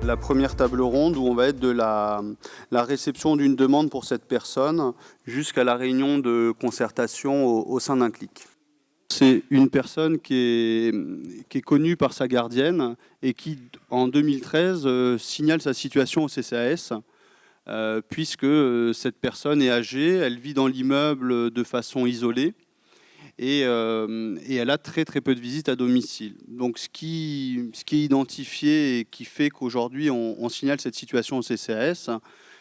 la première table ronde où on va être de la réception d'une demande pour cette personne jusqu'à la réunion de concertation au sein d'un CLIC. C'est une personne qui est connue par sa gardienne et qui, en 2013, signale sa situation au CCAS, puisque cette personne est âgée, elle vit dans l'immeuble de façon isolée et elle a très très peu de visites à domicile. Donc ce qui est identifié et qui fait qu'aujourd'hui on signale cette situation au CCAS,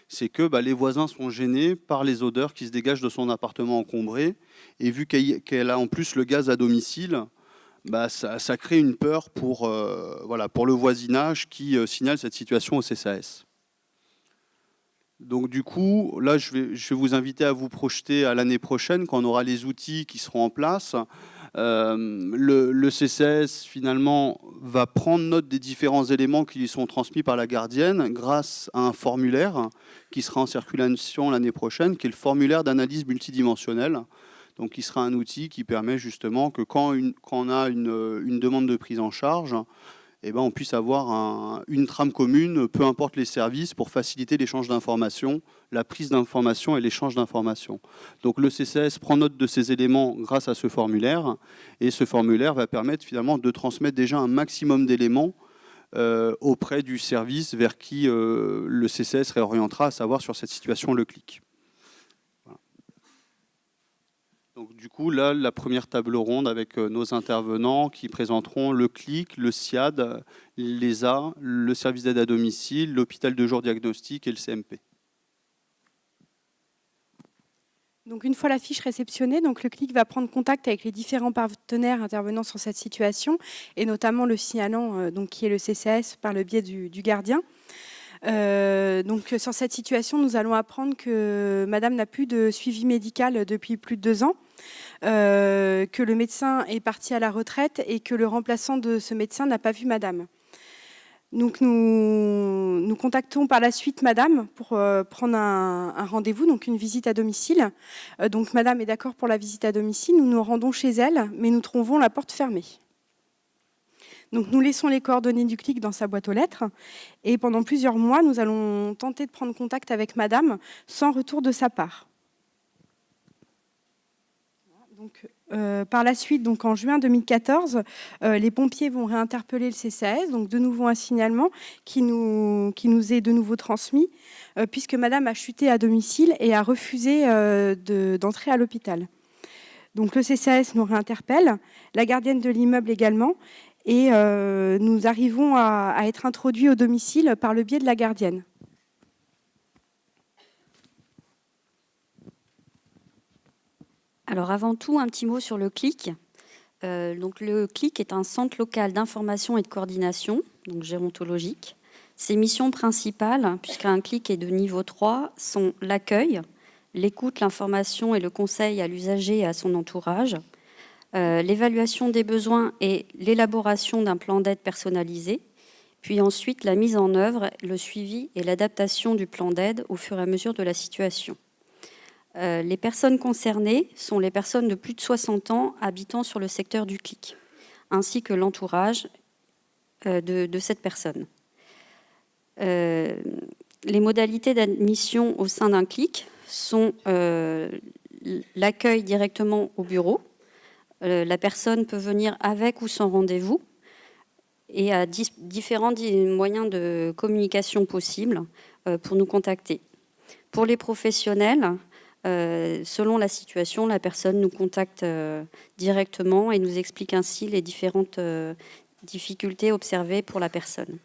c'est que les voisins sont gênés par les odeurs qui se dégagent de son appartement encombré. Et vu qu'elle a en plus le gaz à domicile, ça crée une peur pour le voisinage qui signale cette situation au CCAS. Donc du coup, là, je vais vous inviter à vous projeter à l'année prochaine, quand on aura les outils qui seront en place. Le CCAS, finalement, va prendre note des différents éléments qui lui sont transmis par la gardienne grâce à un formulaire qui sera en circulation l'année prochaine, qui est le formulaire d'analyse multidimensionnelle. Donc, qui sera un outil qui permet justement que quand on a une demande de prise en charge, on puisse avoir une trame commune, peu importe les services, pour faciliter l'échange d'informations, la prise d'informations et l'échange d'informations. Donc le CCAS prend note de ces éléments grâce à ce formulaire, et ce formulaire va permettre finalement de transmettre déjà un maximum d'éléments auprès du service vers qui le CCAS réorientera, à savoir sur cette situation le CLIC. Donc, du coup, là, la première table ronde avec nos intervenants qui présenteront le CLIC, le SIAD, l'ESA, le service d'aide à domicile, l'hôpital de jour diagnostic et le CMP. Donc, une fois la fiche réceptionnée, donc le CLIC va prendre contact avec les différents partenaires intervenant sur cette situation, et notamment le signalant, qui est le CCAS par le biais du gardien. Donc sur cette situation, nous allons apprendre que madame n'a plus de suivi médical depuis plus de 2 ans, que le médecin est parti à la retraite et que le remplaçant de ce médecin n'a pas vu madame. Donc nous contactons par la suite madame pour prendre un rendez-vous, donc une visite à domicile. Donc madame est d'accord pour la visite à domicile, nous nous rendons chez elle, mais nous trouvons la porte fermée. Donc nous laissons les coordonnées du CLIC dans sa boîte aux lettres, et pendant plusieurs mois, nous allons tenter de prendre contact avec madame sans retour de sa part. Donc, par la suite, donc en juin 2014, les pompiers vont réinterpeller le CCAS, donc de nouveau un signalement qui nous est de nouveau transmis, puisque madame a chuté à domicile et a refusé d'entrer à l'hôpital. Donc le CCAS nous réinterpelle, la gardienne de l'immeuble également, et nous arrivons à être introduits au domicile par le biais de la gardienne. Alors avant tout, un petit mot sur le CLIC. Donc le CLIC est un centre local d'information et de coordination, donc gérontologique. Ses missions principales, puisqu'un CLIC est de niveau 3, sont l'accueil, l'écoute, l'information et le conseil à l'usager et à son entourage, l'évaluation des besoins et l'élaboration d'un plan d'aide personnalisé, puis ensuite la mise en œuvre, le suivi et l'adaptation du plan d'aide au fur et à mesure de la situation. Les personnes concernées sont les personnes de plus de 60 ans habitant sur le secteur du CLIC, ainsi que l'entourage de cette personne. Les modalités d'admission au sein d'un CLIC sont l'accueil directement au bureau. La personne peut venir avec ou sans rendez-vous et a différents moyens de communication possibles pour nous contacter. Pour les professionnels, selon la situation, la personne nous contacte directement et nous explique ainsi les différentes difficultés observées pour la personne.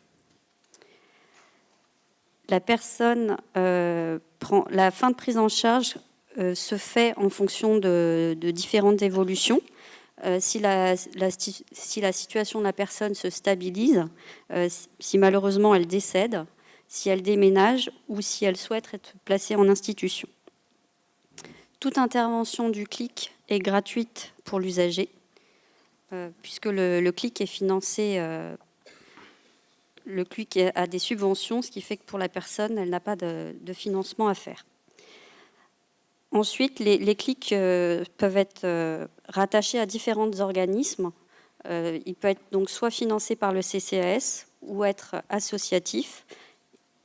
La fin de prise en charge se fait en fonction de différentes évolutions. Si la situation de la personne se stabilise, si malheureusement elle décède, si elle déménage ou si elle souhaite être placée en institution. Toute intervention du CLIC est gratuite pour l'usager, puisque le CLIC est financé, le CLIC a des subventions, ce qui fait que pour la personne, elle n'a pas de financement à faire. Ensuite, les CLIC peuvent être rattachés à différents organismes. Ils peuvent être donc soit financés par le CCAS ou être associatif,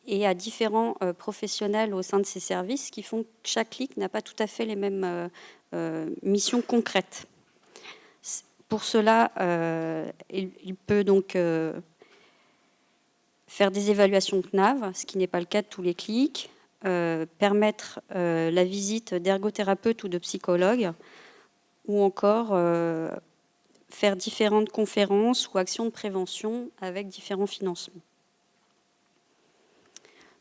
et à différents professionnels au sein de ces services, ce qui font que chaque clic n'a pas tout à fait les mêmes missions concrètes. Pour cela, il peut donc faire des évaluations CNAV, ce qui n'est pas le cas de tous les clics, permettre la visite d'ergothérapeutes ou de psychologues, ou encore faire différentes conférences ou actions de prévention avec différents financements.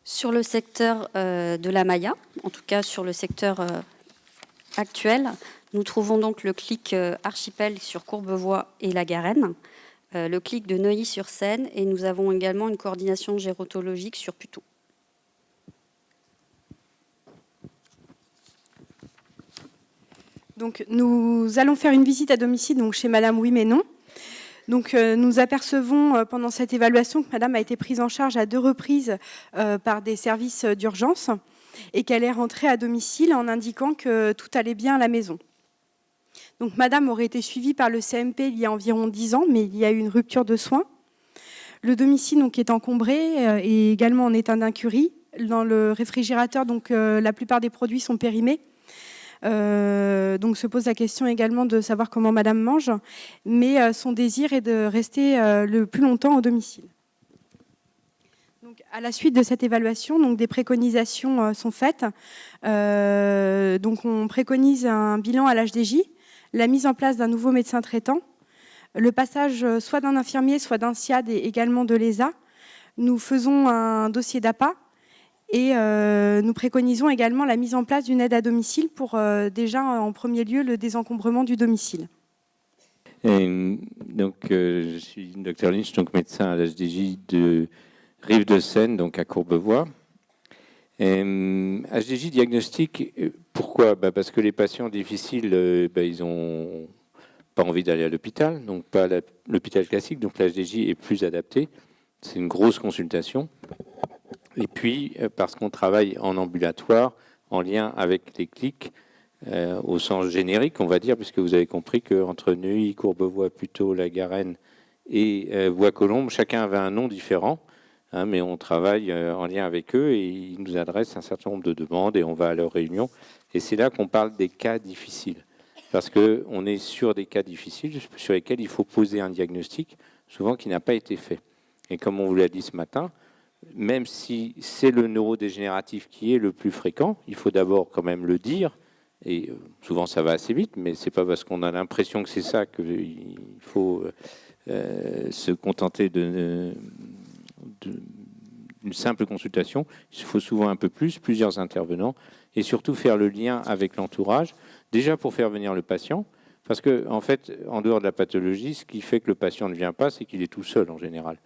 Sur le secteur de la Maya, en tout cas sur le secteur actuel, nous trouvons donc le clic Archipel sur Courbevoie et la Garenne, le clic de Neuilly-sur-Seine, et nous avons également une coordination gérotologique sur Puteaux. Donc, nous allons faire une visite à domicile donc, chez Madame Oui mais non. Donc, nous apercevons pendant cette évaluation que Madame a été prise en charge à 2 reprises par des services d'urgence et qu'elle est rentrée à domicile en indiquant que tout allait bien à la maison. Donc, Madame aurait été suivie par le CMP il y a environ 10 ans, mais il y a eu une rupture de soins. Le domicile donc, est encombré et également en état d'incurie. Dans le réfrigérateur, donc, la plupart des produits sont périmés. Donc se pose la question également de savoir comment Madame mange, mais son désir est de rester le plus longtemps au domicile. Donc, à la suite de cette évaluation, donc, des préconisations sont faites. Donc on préconise un bilan à l'HDJ, la mise en place d'un nouveau médecin traitant, le passage soit d'un infirmier, soit d'un SIAD et également de l'ESA. Nous faisons un dossier d'APA. Et nous préconisons également la mise en place d'une aide à domicile pour déjà en premier lieu le désencombrement du domicile. Donc, je suis Dr Lynch, donc médecin à l'HDJ de Rive-de-Seine, donc à Courbevoie. HDJ diagnostic, pourquoi ? Parce que les patients difficiles, ils n'ont pas envie d'aller à l'hôpital, donc pas l'hôpital classique, donc l'HDJ est plus adapté. C'est une grosse consultation. Et puis, parce qu'on travaille en ambulatoire, en lien avec les clics, au sens générique, on va dire, puisque vous avez compris qu'entre Neuilly, Courbevoie, Puteaux, La Garenne et Bois-Colombes, chacun avait un nom différent, hein, mais on travaille en lien avec eux et ils nous adressent un certain nombre de demandes et on va à leurs réunions. Et c'est là qu'on parle des cas difficiles, parce qu'on est sur des cas difficiles sur lesquels il faut poser un diagnostic, souvent qui n'a pas été fait. Et comme on vous l'a dit ce matin, même si c'est le neurodégénératif qui est le plus fréquent, il faut d'abord quand même le dire, et souvent ça va assez vite, mais c'est pas parce qu'on a l'impression que c'est ça qu'il faut se contenter d'une simple consultation. Il faut souvent un peu plus, plusieurs intervenants, et surtout faire le lien avec l'entourage, déjà pour faire venir le patient, parce que en fait, en dehors de la pathologie, ce qui fait que le patient ne vient pas, c'est qu'il est tout seul en général.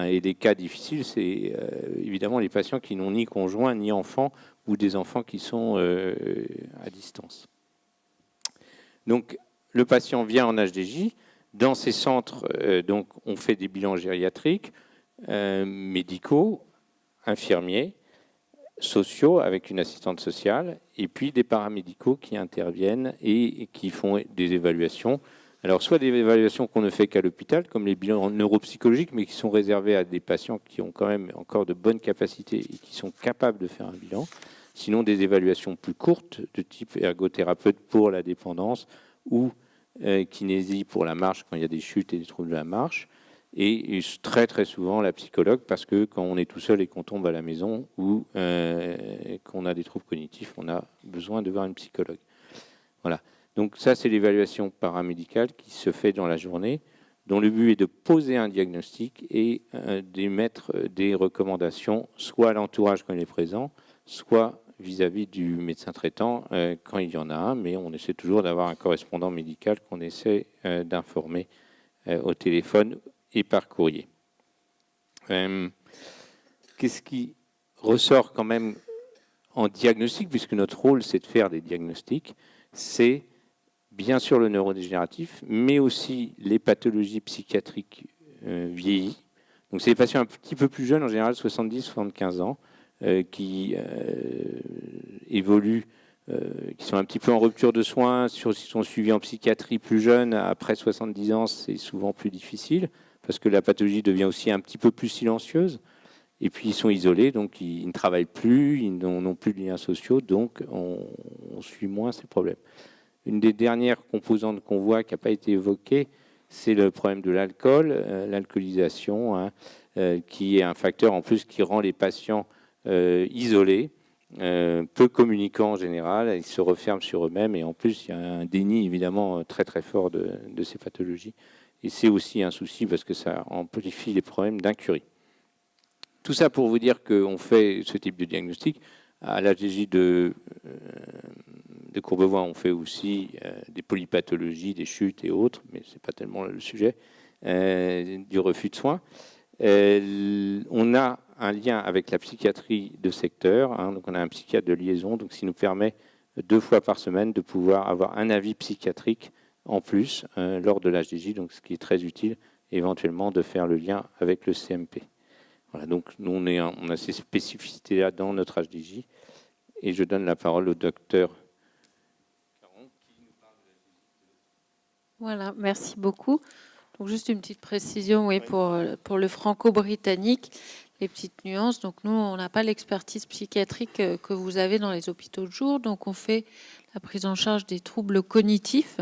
Et les cas difficiles, c'est évidemment les patients qui n'ont ni conjoint, ni enfant, ou des enfants qui sont à distance. Donc, le patient vient en HDJ. Dans ces centres, donc, on fait des bilans gériatriques, médicaux, infirmiers, sociaux avec une assistante sociale, et puis des paramédicaux qui interviennent et qui font des évaluations. Alors, soit des évaluations qu'on ne fait qu'à l'hôpital, comme les bilans neuropsychologiques, mais qui sont réservés à des patients qui ont quand même encore de bonnes capacités et qui sont capables de faire un bilan. Sinon, des évaluations plus courtes, de type ergothérapeute pour la dépendance ou kinésie pour la marche, quand il y a des chutes et des troubles de la marche. Et très, très souvent, la psychologue, parce que quand on est tout seul et qu'on tombe à la maison ou qu'on a des troubles cognitifs, on a besoin de voir une psychologue. Voilà. Donc ça, c'est l'évaluation paramédicale qui se fait dans la journée, dont le but est de poser un diagnostic et d'émettre des recommandations, soit à l'entourage quand il est présent, soit vis-à-vis du médecin traitant quand il y en a un, mais on essaie toujours d'avoir un correspondant médical qu'on essaie d'informer au téléphone et par courrier. Qu'est-ce qui ressort quand même en diagnostic, puisque notre rôle, c'est de faire des diagnostics, c'est bien sûr le neurodégénératif, mais aussi les pathologies psychiatriques vieillies. Donc c'est des patients un petit peu plus jeunes, en général 70-75 ans, qui évoluent, qui sont un petit peu en rupture de soins, qui sont suivis en psychiatrie plus jeunes, après 70 ans, c'est souvent plus difficile. parce que la pathologie devient aussi un petit peu plus silencieuse. Et puis ils sont isolés, donc ils ne travaillent plus, ils n'ont plus de liens sociaux, donc on suit moins ces problèmes. Une des dernières composantes qu'on voit qui n'a pas été évoquée, c'est le problème de l'alcool, l'alcoolisation, hein, qui est un facteur en plus qui rend les patients isolés, peu communicants en général, ils se referment sur eux-mêmes et en plus il y a un déni évidemment très très fort de ces pathologies. Et c'est aussi un souci parce que ça amplifie les problèmes d'incurie. Tout ça pour vous dire qu'on fait ce type de diagnostic. À l'HDJ de Courbevoie, on fait aussi des polypathologies, des chutes et autres, mais ce n'est pas tellement le sujet, du refus de soins. On a un lien avec la psychiatrie de secteur, hein, donc on a un psychiatre de liaison, donc ce qui nous permet 2 fois par semaine de pouvoir avoir un avis psychiatrique en plus lors de l'HDJ, donc ce qui est très utile, éventuellement de faire le lien avec le CMP. Voilà, donc nous, on a ces spécificités-là dans notre HDJ. Et je donne la parole au docteur Caron qui nous parle de l'HDJ. Voilà, merci beaucoup. Donc juste une petite précision, oui, pour le franco-britannique, les petites nuances. Donc nous, on n'a pas l'expertise psychiatrique que vous avez dans les hôpitaux de jour. Donc on fait la prise en charge des troubles cognitifs.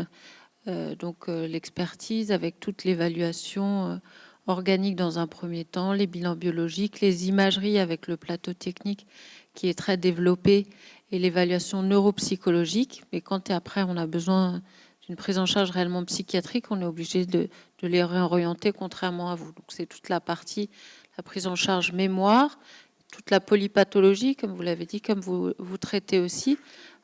Donc l'expertise avec toute l'évaluation organique dans un premier temps, les bilans biologiques, les imageries avec le plateau technique qui est très développé et l'évaluation neuropsychologique. Mais quand après on a besoin d'une prise en charge réellement psychiatrique, on est obligé de les réorienter contrairement à vous. Donc c'est toute la partie, la prise en charge mémoire, toute la polypathologie, comme vous l'avez dit, comme vous traitez aussi,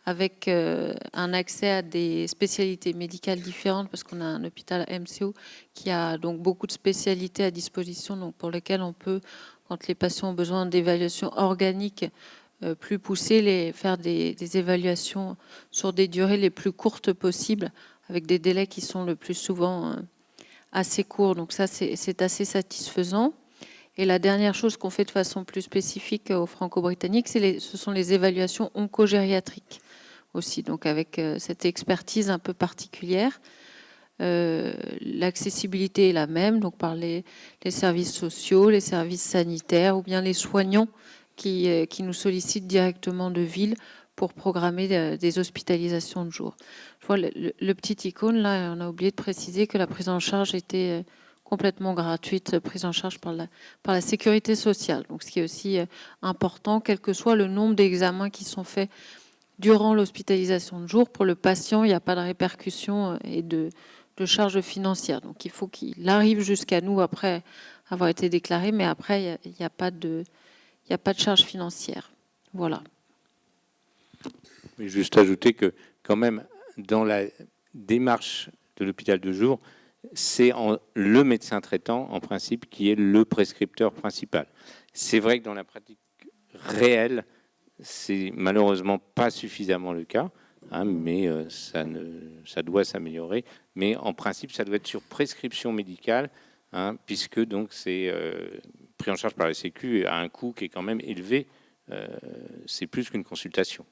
avec un accès à des spécialités médicales différentes, parce qu'on a un hôpital MCO qui a donc beaucoup de spécialités à disposition, donc pour lesquelles on peut, quand les patients ont besoin d'évaluations organiques plus poussées, faire des évaluations sur des durées les plus courtes possibles, avec des délais qui sont le plus souvent assez courts. Donc ça, c'est assez satisfaisant. Et la dernière chose qu'on fait de façon plus spécifique aux franco-britanniques, ce sont les évaluations oncogériatriques aussi, donc avec cette expertise un peu particulière. L'accessibilité est la même, donc par les services sociaux, les services sanitaires ou bien les soignants qui nous sollicitent directement de ville pour programmer des hospitalisations de jour. Je vois le petit icône, là, on a oublié de préciser que la prise en charge était complètement gratuite, prise en charge par la sécurité sociale. Donc, ce qui est aussi important, quel que soit le nombre d'examens qui sont faits durant l'hospitalisation de jour, pour le patient, il n'y a pas de répercussions et de charges financières. Donc, il faut qu'il arrive jusqu'à nous après avoir été déclaré, mais après, il n'y a pas de charge financière. Voilà. Mais juste ajouter que, quand même, dans la démarche de l'hôpital de jour, c'est le médecin traitant, en principe, qui est le prescripteur principal. C'est vrai que dans la pratique réelle, c'est malheureusement pas suffisamment le cas, hein, mais ça doit s'améliorer. Mais en principe, ça doit être sur prescription médicale, hein, puisque donc c'est pris en charge par la Sécu à un coût qui est quand même élevé. C'est plus qu'une consultation.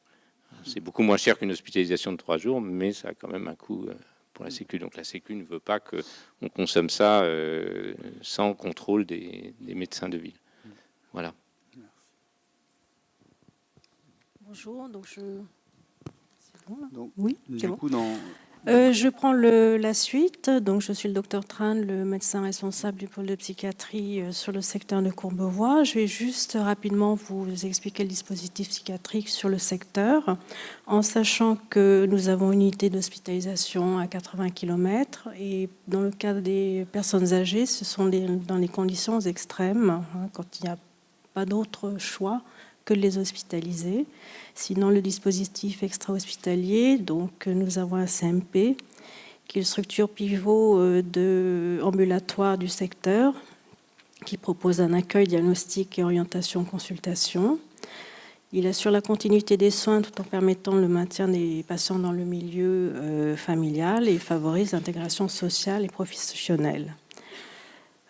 C'est beaucoup moins cher qu'une hospitalisation de 3 jours, mais ça a quand même un coût pour la Sécu. Donc la Sécu ne veut pas qu'on consomme ça sans contrôle des médecins de ville. Voilà. Bonjour, donc c'est bon là ? Donc, oui, du bon. coup, Je prends la suite. Donc, je suis le docteur Tran, le médecin responsable du pôle de psychiatrie sur le secteur de Courbevoie. Je vais juste rapidement vous expliquer le dispositif psychiatrique sur le secteur, en sachant que nous avons une unité d'hospitalisation à 80 km. Et dans le cas des personnes âgées, ce sont dans les conditions extrêmes, hein, quand il n'y a pas d'autre choix que de les hospitaliser. Sinon, le dispositif extra-hospitalier, donc nous avons un CMP, qui est une structure pivot ambulatoire du secteur, qui propose un accueil, diagnostic et orientation consultation. Il assure la continuité des soins tout en permettant le maintien des patients dans le milieu familial et favorise l'intégration sociale et professionnelle.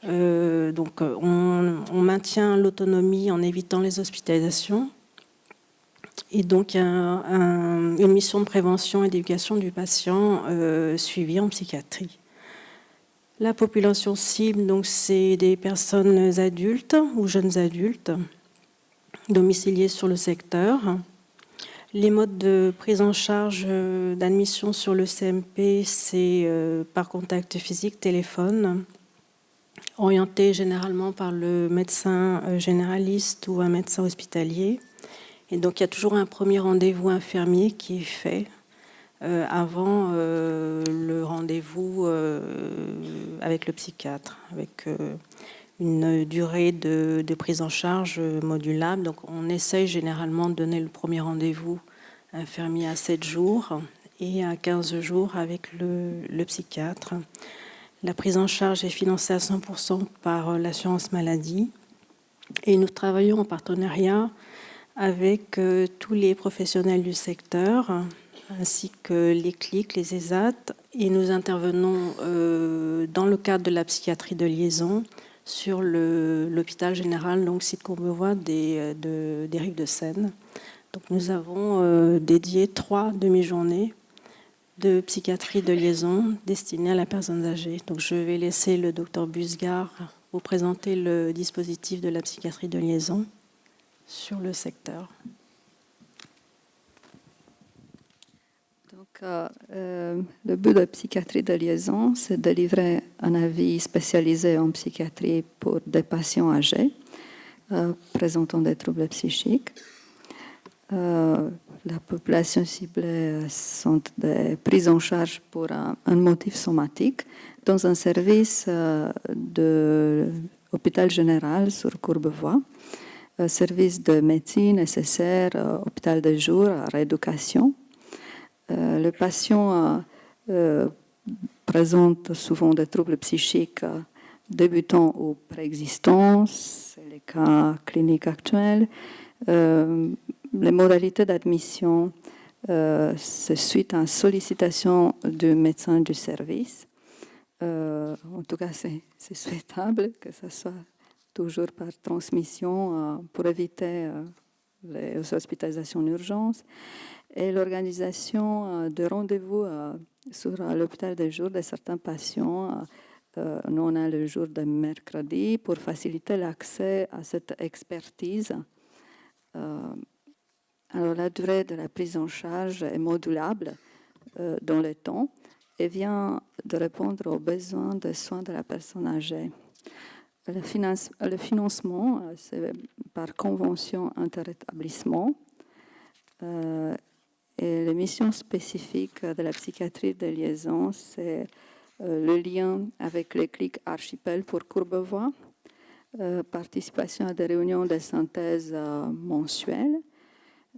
Donc, on maintient l'autonomie en évitant les hospitalisations. Et donc, il y a une mission de prévention et d'éducation du patient suivie en psychiatrie. La population cible, donc, c'est des personnes adultes ou jeunes adultes domiciliés sur le secteur. Les modes de prise en charge d'admission sur le CMP, c'est par contact physique, téléphone, orienté généralement par le médecin généraliste ou un médecin hospitalier. Et donc, il y a toujours un premier rendez-vous infirmier qui est fait avant le rendez-vous avec le psychiatre, avec une durée de prise en charge modulable. Donc, on essaye généralement de donner le premier rendez-vous infirmier à 7 jours et à 15 jours avec le psychiatre. La prise en charge est financée à 100% par l'assurance maladie. Et nous travaillons en partenariat avec tous les professionnels du secteur, ainsi que les CLIC, les ESAT, et nous intervenons dans le cadre de la psychiatrie de liaison sur l'hôpital général, donc site Courbevoie des Rives de Seine. Donc nous avons dédié 3 demi-journées de psychiatrie de liaison destinées à la personne âgée. Donc je vais laisser le docteur Busgard vous présenter le dispositif de la psychiatrie de liaison sur le secteur. Donc, le but de la psychiatrie de liaison, c'est de délivrer un avis spécialisé en psychiatrie pour des patients âgés présentant des troubles psychiques. La population ciblée sont des prises en charge pour un motif somatique dans un service de l'hôpital général sur Courbevoie, service de médecine nécessaire, hôpital de jour, rééducation. Le patient présente souvent des troubles psychiques débutants ou préexistants, c'est le cas clinique actuel. Les modalités d'admission, c'est suite à une sollicitation du médecin du service. En tout cas, c'est souhaitable que ce soit toujours par transmission pour éviter les hospitalisations en urgence. Et l'organisation de rendez-vous sur l'hôpital de jour de certains patients, nous on a le jour de mercredi pour faciliter l'accès à cette expertise. Alors la durée de la prise en charge est modulable dans le temps et vient de répondre aux besoins de soins de la personne âgée. Le financement, c'est par convention interétablissement. Et les missions spécifiques de la psychiatrie de liaison, c'est le lien avec les clics Archipel pour Courbevoie, participation à des réunions de synthèse mensuelles.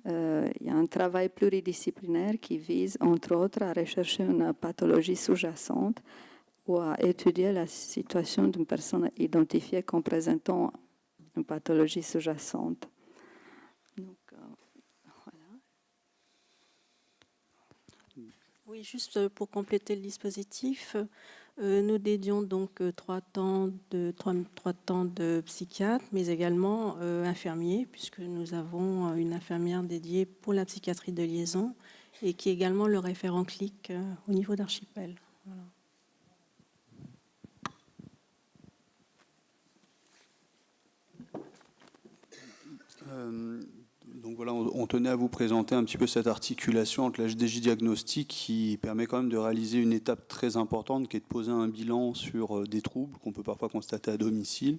Il y a un travail pluridisciplinaire qui vise, entre autres, à rechercher une pathologie sous-jacente ou à étudier la situation d'une personne identifiée comme présentant une pathologie sous-jacente. Donc, voilà. Oui, juste pour compléter le dispositif, nous dédions donc 3 temps de psychiatre, mais également infirmier, puisque nous avons une infirmière dédiée pour la psychiatrie de liaison et qui est également le référent CLIC au niveau d'Archipel. Voilà. Donc voilà, on tenait à vous présenter un petit peu cette articulation entre l'HDJ diagnostic qui permet quand même de réaliser une étape très importante qui est de poser un bilan sur des troubles qu'on peut parfois constater à domicile,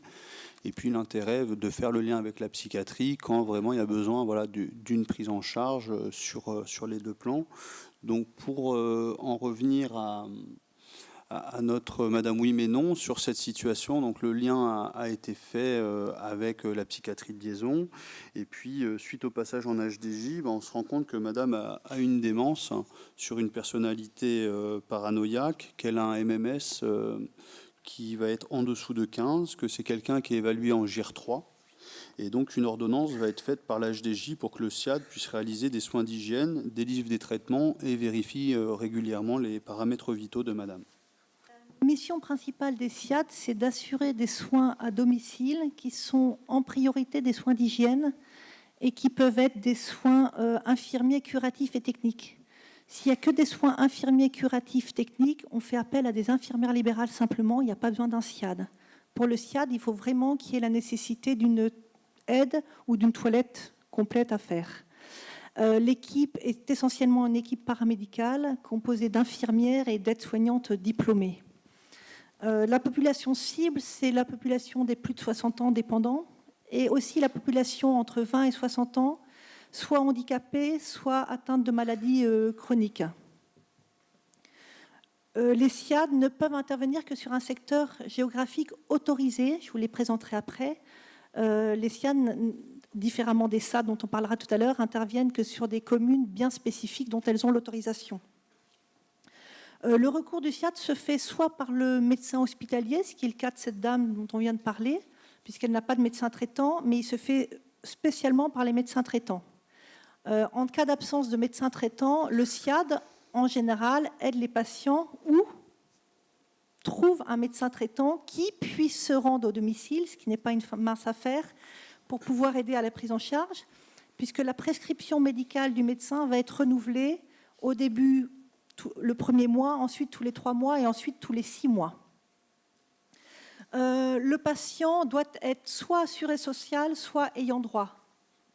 et puis l'intérêt de faire le lien avec la psychiatrie quand vraiment il y a besoin d'une prise en charge sur les 2 plans. Donc pour en revenir à notre Madame Oui mais non sur cette situation. Donc le lien a été fait avec la psychiatrie de liaison, et puis suite au passage en HDJ, on se rend compte que Madame a une démence sur une personnalité paranoïaque, qu'elle a un MMS qui va être en dessous de 15, que c'est quelqu'un qui est évalué en GIR3. Et donc une ordonnance va être faite par l'HDJ pour que le SIAD puisse réaliser des soins d'hygiène, délivre des traitements et vérifie régulièrement les paramètres vitaux de Madame. La mission principale des SIAD, c'est d'assurer des soins à domicile qui sont en priorité des soins d'hygiène et qui peuvent être des soins infirmiers, curatifs et techniques. S'il n'y a que des soins infirmiers curatifs techniques, on fait appel à des infirmières libérales simplement, il n'y a pas besoin d'un SIAD. Pour le SIAD, il faut vraiment qu'il y ait la nécessité d'une aide ou d'une toilette complète à faire. L'équipe est essentiellement une équipe paramédicale composée d'infirmières et d'aides-soignantes diplômées. La population cible, c'est la population des plus de 60 ans dépendants et aussi la population entre 20 et 60 ans, soit handicapée, soit atteinte de maladies chroniques. Les SIAD ne peuvent intervenir que sur un secteur géographique autorisé, je vous les présenterai après. Les SIAD, différemment des SAD dont on parlera tout à l'heure, interviennent que sur des communes bien spécifiques dont elles ont l'autorisation. Le recours du SIAD se fait soit par le médecin hospitalier, ce qui est le cas de cette dame dont on vient de parler, puisqu'elle n'a pas de médecin traitant, mais il se fait spécialement par les médecins traitants. En cas d'absence de médecin traitant, le SIAD, en général, aide les patients ou trouve un médecin traitant qui puisse se rendre au domicile, ce qui n'est pas une mince affaire, pour pouvoir aider à la prise en charge, puisque la prescription médicale du médecin va être renouvelée au début le premier mois, ensuite tous les 3 mois et ensuite tous les 6 mois. Le patient doit être soit assuré social, soit ayant droit.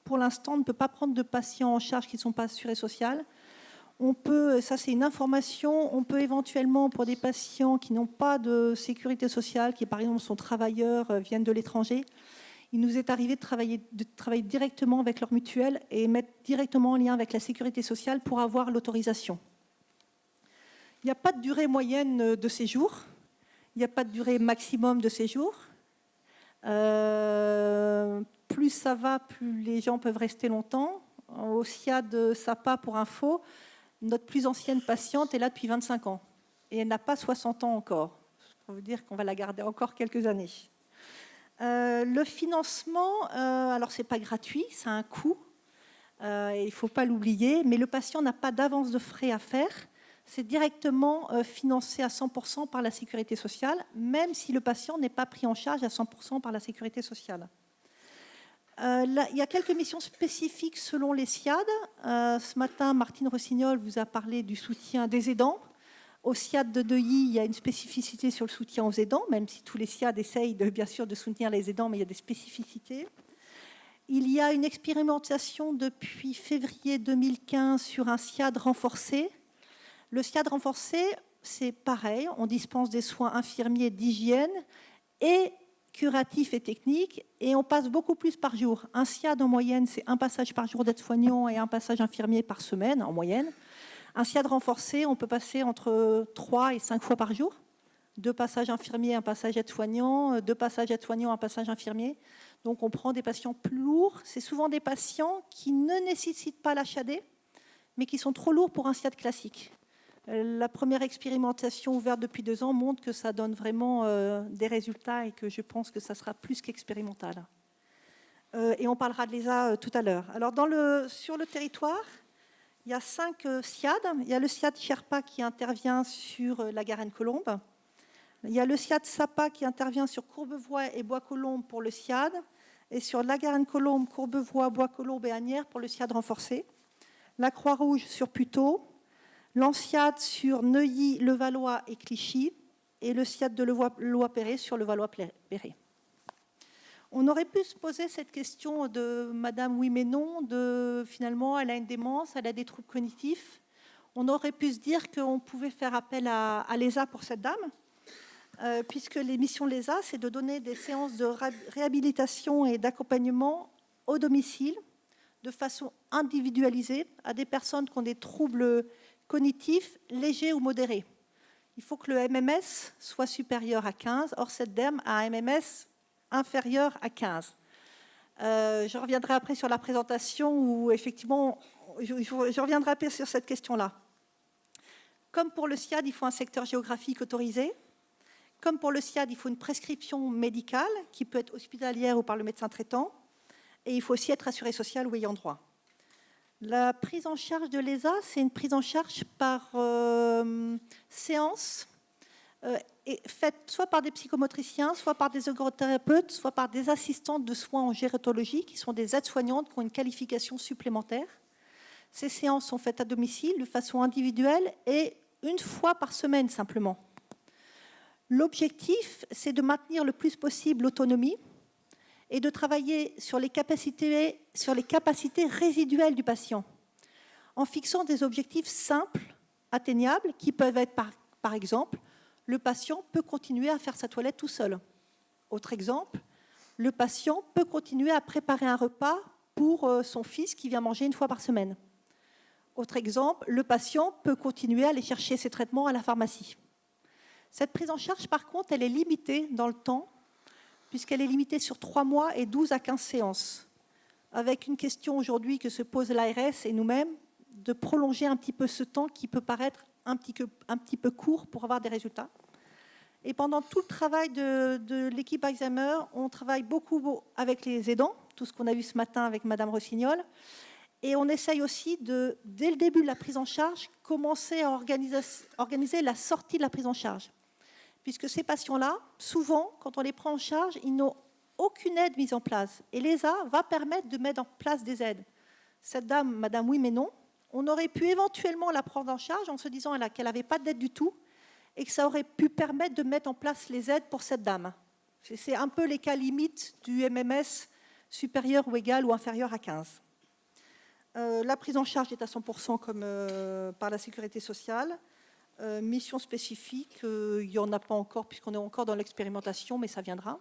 Pour l'instant, on ne peut pas prendre de patients en charge qui ne sont pas assurés social. On peut, ça c'est une information, on peut éventuellement, pour des patients qui n'ont pas de sécurité sociale, qui par exemple sont travailleurs, viennent de l'étranger, il nous est arrivé de travailler directement avec leur mutuelle et mettre directement en lien avec la sécurité sociale pour avoir l'autorisation. Il n'y a pas de durée moyenne de séjour, il n'y a pas de durée maximum de séjour. Plus ça va, plus les gens peuvent rester longtemps. Au SIAD SAPA, pour info, notre plus ancienne patiente est là depuis 25 ans et elle n'a pas 60 ans encore. Ça veut dire qu'on va la garder encore quelques années. Le financement, alors c'est pas gratuit, ça a un coût, et il ne faut pas l'oublier, mais le patient n'a pas d'avance de frais à faire. C'est directement financé à 100% par la sécurité sociale, même si le patient n'est pas pris en charge à 100% par la sécurité sociale. Là, il y a quelques missions spécifiques selon les SIAD. Ce matin, Martine Rossignol vous a parlé du soutien des aidants. Au SIAD de Deuilly, il y a une spécificité sur le soutien aux aidants, même si tous les SIAD essayent bien sûr de soutenir les aidants, mais il y a des spécificités. Il y a une expérimentation depuis février 2015 sur un SIAD renforcé. Le SIAD renforcé, c'est pareil, on dispense des soins infirmiers d'hygiène et curatifs et techniques, et on passe beaucoup plus par jour. Un SIAD en moyenne, c'est un passage par jour d'aide-soignant et un passage infirmier par semaine en moyenne. Un SIAD renforcé, on peut passer entre 3 et 5 fois par jour. 2 passages infirmiers, un passage aide-soignant, 2 passages aide-soignant, un passage infirmier. Donc on prend des patients plus lourds. C'est souvent des patients qui ne nécessitent pas l'HAD, mais qui sont trop lourds pour un SIAD classique. La première expérimentation ouverte depuis 2 ans montre que ça donne vraiment des résultats et que je pense que ça sera plus qu'expérimental. Et on parlera de l'ESA tout à l'heure. Alors sur le territoire, il y a 5 SIAD. Il y a le SIAD Sherpa qui intervient sur la Garenne-Colombe. Il y a le SIAD SAPA qui intervient sur Courbevoie et Bois-Colombes pour le SIAD. Et sur la Garenne-Colombe, Courbevoie, Bois-Colombes et Asnières pour le SIAD renforcé. La Croix-Rouge sur Puteaux. L'Ansiad sur Neuilly, Levallois et Clichy. Et le SIAD de Levallois-Perret sur Levallois-Perret. On aurait pu se poser cette question de Madame oui mais non, finalement elle a une démence, elle a des troubles cognitifs. On aurait pu se dire qu'on pouvait faire appel à l'ESA pour cette dame, puisque les missions de l'ESA, c'est de donner des séances de réhabilitation et d'accompagnement au domicile, de façon individualisée, à des personnes qui ont des troubles cognitifs légers ou modérés. Il faut que le MMS soit supérieur à 15, or cette dame a un MMS inférieur à 15. Je reviendrai après sur la présentation où, effectivement, je reviendrai après sur cette question-là. Comme pour le SIAD, il faut un secteur géographique autorisé. Comme pour le SIAD, il faut une prescription médicale qui peut être hospitalière ou par le médecin traitant. Et il faut aussi être assuré social ou ayant droit. La prise en charge de l'ESA, c'est une prise en charge par séance, faite soit par des psychomotriciens, soit par des ergothérapeutes, soit par des assistantes de soins en gérontologie, qui sont des aides-soignantes qui ont une qualification supplémentaire. Ces séances sont faites à domicile de façon individuelle et une fois par semaine simplement. L'objectif, c'est de maintenir le plus possible l'autonomie et de travailler sur les capacités résiduelles du patient, en fixant des objectifs simples, atteignables, qui peuvent être, par exemple, le patient peut continuer à faire sa toilette tout seul. Autre exemple, le patient peut continuer à préparer un repas pour son fils qui vient manger une fois par semaine. Autre exemple, le patient peut continuer à aller chercher ses traitements à la pharmacie. Cette prise en charge, par contre, elle est limitée dans le temps, puisqu'elle est limitée sur 3 mois et 12 à 15 séances, avec une question aujourd'hui que se pose l'ARS et nous-mêmes, de prolonger un petit peu ce temps qui peut paraître un petit peu court pour avoir des résultats. Et pendant tout le travail de l'équipe Alzheimer, on travaille beaucoup avec les aidants, tout ce qu'on a vu ce matin avec Madame Rossignol, et on essaye aussi, dès le début de la prise en charge, commencer à organiser la sortie de la prise en charge. Puisque ces patients-là, souvent, quand on les prend en charge, ils n'ont aucune aide mise en place. Et l'ESA va permettre de mettre en place des aides. Cette dame, Madame oui mais non, on aurait pu éventuellement la prendre en charge en se disant qu'elle n'avait pas d'aide du tout et que ça aurait pu permettre de mettre en place les aides pour cette dame. C'est un peu les cas limites du MMS supérieur ou égal ou inférieur à 15. La prise en charge est à 100% comme par la sécurité sociale. Mission spécifique, il n'y en a pas encore puisqu'on est encore dans l'expérimentation, mais ça viendra.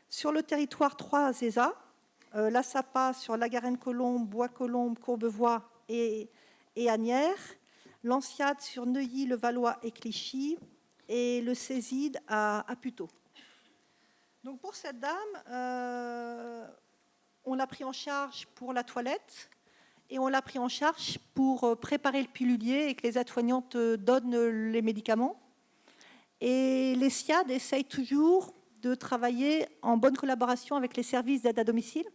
Sur le territoire 3 ZESA, la SAPA sur La Garenne-Colombe, Bois-Colombes, Courbevoie et Asnières, l'ANSIAD sur Neuilly, Le Valois et Clichy, et le CESID à Puteaux. Donc pour cette dame, on l'a pris en charge pour la toilette et on l'a pris en charge pour préparer le pilulier et que les aides-soignantes donnent les médicaments. Et les SIAD essayent toujours de travailler en bonne collaboration avec les services d'aide à domicile,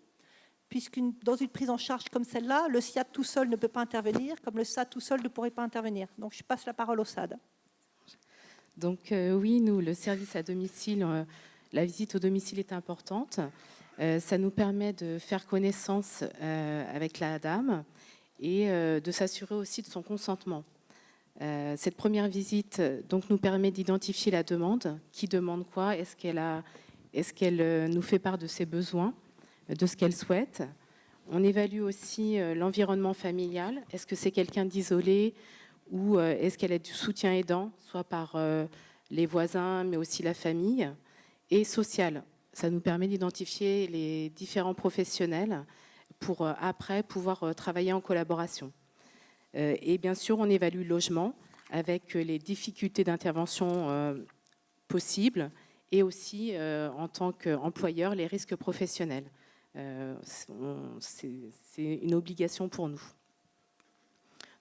puisque dans une prise en charge comme celle-là, le SIAD tout seul ne peut pas intervenir, comme le SAD tout seul ne pourrait pas intervenir. Donc je passe la parole au SAD. Donc oui, nous, le service à domicile, la visite au domicile est importante. Ça nous permet de faire connaissance avec la dame et de s'assurer aussi de son consentement. Cette première visite donc, nous permet d'identifier la demande. Qui demande quoi? Est-ce qu'elle nous fait part de ses besoins, de ce qu'elle souhaite? On évalue aussi l'environnement familial. Est-ce que c'est quelqu'un d'isolé ou est-ce qu'elle a du soutien aidant, soit par les voisins, mais aussi la famille? Et social. Ça nous permet d'identifier les différents professionnels pour après pouvoir travailler en collaboration. Et bien sûr, on évalue le logement avec les difficultés d'intervention possibles et aussi, en tant qu'employeur, les risques professionnels. C'est une obligation pour nous.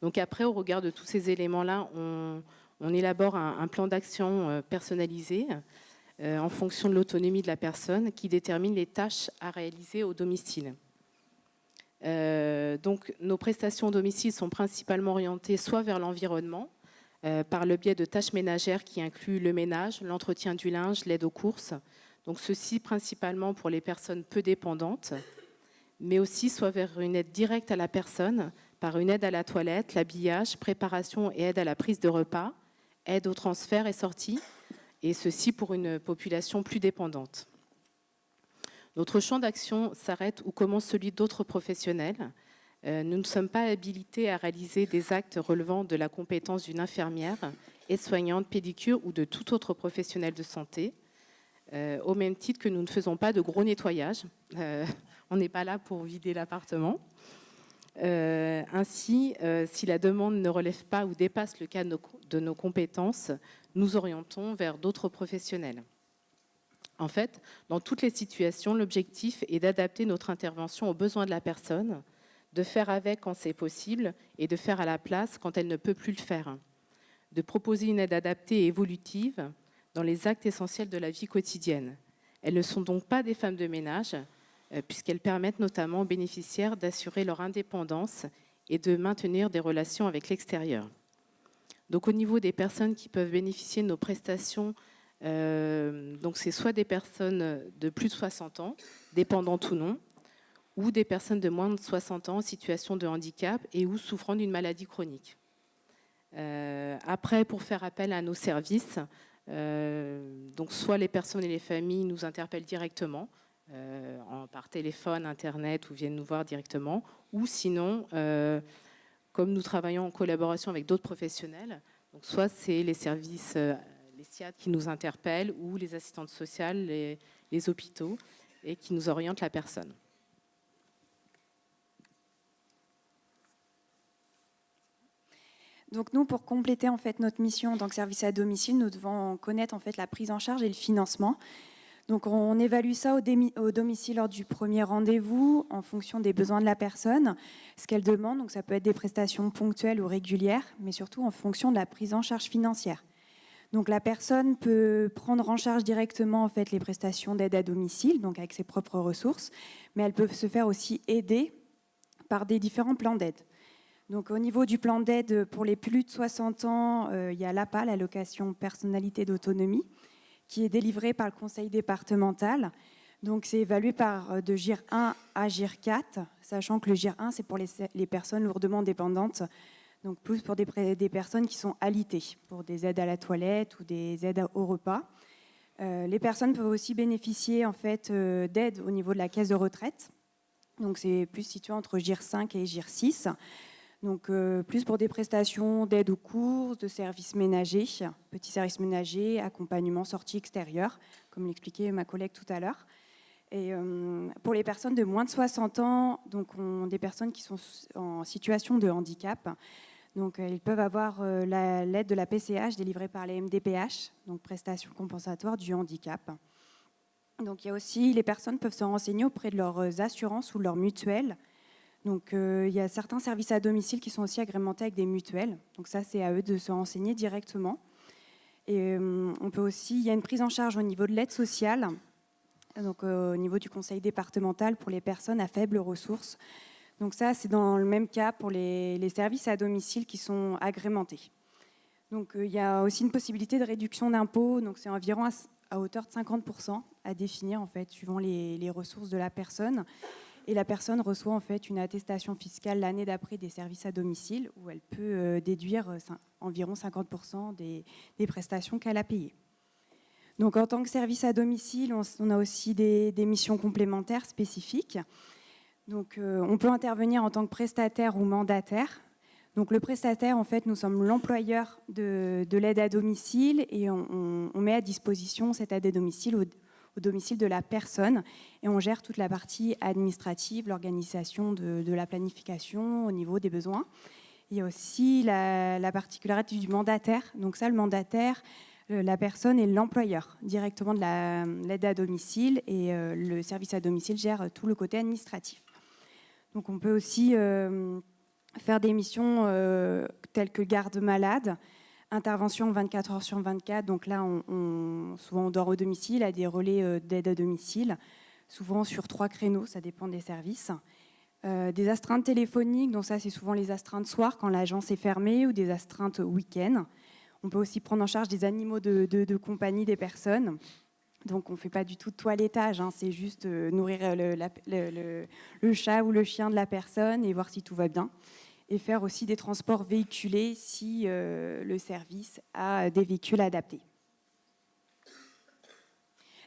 Donc après, au regard de tous ces éléments-là, on élabore un plan d'action personnalisé en fonction de l'autonomie de la personne qui détermine les tâches à réaliser au domicile. Donc, nos prestations au domicile sont principalement orientées soit vers l'environnement, par le biais de tâches ménagères qui incluent le ménage, l'entretien du linge, l'aide aux courses. Donc, ceci principalement pour les personnes peu dépendantes, mais aussi soit vers une aide directe à la personne, par une aide à la toilette, l'habillage, préparation et aide à la prise de repas, aide au transfert et sortie, et ceci pour une population plus dépendante. Notre champ d'action s'arrête ou commence celui d'autres professionnels. Nous ne sommes pas habilités à réaliser des actes relevant de la compétence d'une infirmière, aide-soignante, pédicure ou de tout autre professionnel de santé, au même titre que nous ne faisons pas de gros nettoyage. On n'est pas là pour vider l'appartement. Ainsi, si la demande ne relève pas ou dépasse le cadre de nos compétences, nous orientons vers d'autres professionnels. En fait, dans toutes les situations, l'objectif est d'adapter notre intervention aux besoins de la personne, de faire avec quand c'est possible et de faire à la place quand elle ne peut plus le faire, de proposer une aide adaptée et évolutive dans les actes essentiels de la vie quotidienne. Elles ne sont donc pas des femmes de ménage, puisqu'elles permettent notamment aux bénéficiaires d'assurer leur indépendance et de maintenir des relations avec l'extérieur. Donc au niveau des personnes qui peuvent bénéficier de nos prestations, donc c'est soit des personnes de plus de 60 ans, dépendantes ou non, ou des personnes de moins de 60 ans en situation de handicap et ou souffrant d'une maladie chronique. Après, pour faire appel à nos services, donc soit les personnes et les familles nous interpellent directement, par téléphone, Internet, ou viennent nous voir directement, ou sinon, comme nous travaillons en collaboration avec d'autres professionnels, donc soit c'est les services, les SIAD qui nous interpellent, ou les assistantes sociales, les hôpitaux, et qui nous orientent la personne. Donc nous, pour compléter en fait notre mission en tant que service à domicile, nous devons connaître en fait la prise en charge et le financement. Donc on évalue ça au domicile lors du premier rendez-vous en fonction des besoins de la personne, ce qu'elle demande. Donc ça peut être des prestations ponctuelles ou régulières, mais surtout en fonction de la prise en charge financière. Donc la personne peut prendre en charge directement en fait les prestations d'aide à domicile, donc avec ses propres ressources, mais elle peut se faire aussi aider par des différents plans d'aide. Donc, au niveau du plan d'aide pour les plus de 60 ans, il y a l'APA, l'allocation personnalité d'autonomie, qui est délivrée par le conseil départemental. Donc, c'est évalué de GIR 1 à GIR 4, sachant que le GIR 1, c'est pour les personnes lourdement dépendantes, donc plus pour des personnes qui sont alitées, pour des aides à la toilette ou des aides au repas. Les personnes peuvent aussi bénéficier en fait, d'aide au niveau de la caisse de retraite. Donc, c'est plus situé entre GIR 5 et GIR 6. Donc, plus pour des prestations d'aide aux courses, de services ménagers, petits services ménagers, accompagnement, sortie extérieure, comme l'expliquait ma collègue tout à l'heure. Et pour les personnes de moins de 60 ans, donc des personnes qui sont en situation de handicap, donc ils peuvent avoir l'aide de la PCH délivrée par les MDPH, donc prestations compensatoires du handicap. Donc il y a aussi, les personnes peuvent se renseigner auprès de leurs assurances ou de leurs mutuelles. Donc, il y a certains services à domicile qui sont aussi agrémentés avec des mutuelles. Donc ça, c'est à eux de se renseigner directement. Et on peut aussi, il y a une prise en charge au niveau de l'aide sociale, donc au niveau du conseil départemental pour les personnes à faibles ressources. Donc ça, c'est dans le même cas pour les services à domicile qui sont agrémentés. Donc il y a aussi une possibilité de réduction d'impôts. Donc c'est environ à hauteur de 50% à définir en fait, suivant les ressources de la personne. Et la personne reçoit en fait une attestation fiscale l'année d'après des services à domicile où elle peut déduire environ 50% des prestations qu'elle a payées. Donc en tant que service à domicile, on a aussi des missions complémentaires spécifiques. Donc on peut intervenir en tant que prestataire ou mandataire. Donc le prestataire, en fait, nous sommes l'employeur de l'aide à domicile et on met à disposition cette aide à domicile au domicile de la personne et on gère toute la partie administrative, l'organisation de la planification au niveau des besoins. Il y a aussi la particularité du mandataire. Donc ça, le mandataire, la personne est l'employeur directement de l'aide à domicile et le service à domicile gère tout le côté administratif. Donc on peut aussi faire des missions telles que garde malade, intervention 24 heures sur 24, donc là, souvent on dort au domicile, à des relais d'aide à domicile, souvent sur 3 créneaux, ça dépend des services. Des astreintes téléphoniques, donc ça c'est souvent les astreintes soir quand l'agence est fermée ou des astreintes week-end. On peut aussi prendre en charge des animaux de compagnie des personnes. Donc on ne fait pas du tout de toilettage, hein, c'est juste nourrir le chat ou le chien de la personne et voir si tout va bien. Et faire aussi des transports véhiculés si le service a des véhicules adaptés.